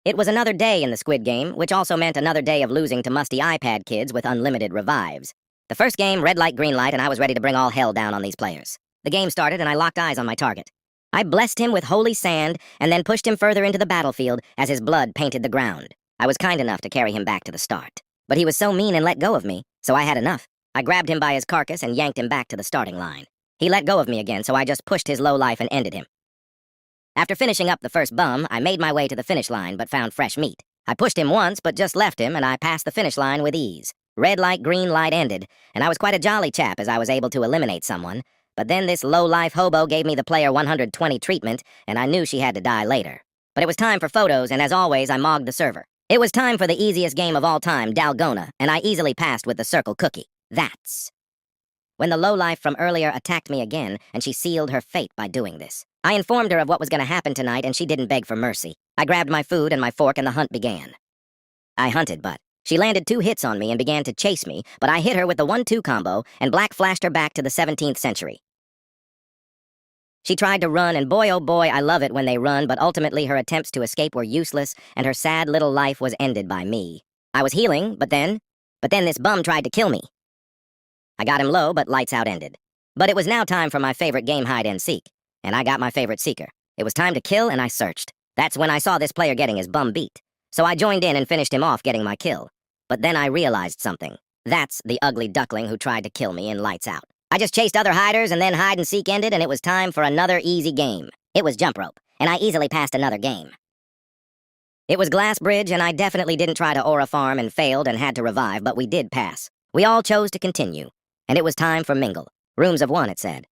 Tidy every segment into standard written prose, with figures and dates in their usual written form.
It was another day in the Squid game, which also meant another day of losing to musty iPad kids with unlimited revives. The first game, red light, green light, and I was ready to bring all hell down on these players. The game started, and I locked eyes on my target. I blessed him with holy sand, and then pushed him further into the battlefield as his blood painted the ground. I was kind enough to carry him back to the start. But he was so mean and let go of me, so I had enough. I grabbed him by his carcass and yanked him back to the starting line. He let go of me again, so I just pushed his low life and ended him. After finishing up the first bum, I made my way to the finish line but found fresh meat. I pushed him once but just left him, and I passed the finish line with ease. Red light, green light ended, and I was quite a jolly chap as I was able to eliminate someone. But then this low-life hobo gave me the player 120 treatment, and I knew she had to die later. But it was time for photos, and as always, I mogged the server. It was time for the easiest game of all time, Dalgona, and I easily passed with the circle cookie. That's when the lowlife from earlier attacked me again, and she sealed her fate by doing this. I informed her of what was going to happen tonight, and she didn't beg for mercy. I grabbed my food and my fork, and the hunt began. I hunted, but she landed 2 hits on me and began to chase me, but I hit her with the 1-2 combo, and black flashed her back to the 17th century. She tried to run, and boy oh boy, I love it when they run, but ultimately her attempts to escape were useless, and her sad little life was ended by me. I was healing, but then this bum tried to kill me. I got him low, but lights out ended. But it was now time for my favorite game, hide and seek, and I got my favorite seeker. It was time to kill, and I searched. That's when I saw this player getting his bum beat. So I joined in and finished him off, getting my kill. But then I realized something. That's the ugly duckling who tried to kill me in Lights Out. I just chased other hiders, and then hide and seek ended, and it was time for another easy game. It was jump rope, and I easily passed another game. It was glass bridge, and I definitely didn't try to aura farm and failed and had to revive, but we did pass. We all chose to continue, and it was time for mingle. Rooms of 1, it said.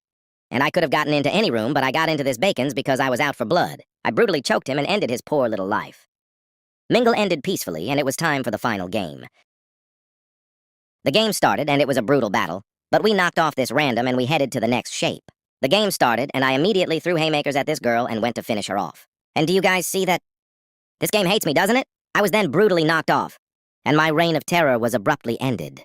And I could have gotten into any room, but I got into this bacon's because I was out for blood. I brutally choked him and ended his poor little life. Mingle ended peacefully, and it was time for the final game. The game started, and it was a brutal battle, but we knocked off this random and we headed to the next shape. The game started, and I immediately threw haymakers at this girl and went to finish her off. And do you guys see that? This game hates me, doesn't it? I was then brutally knocked off, and my reign of terror was abruptly ended.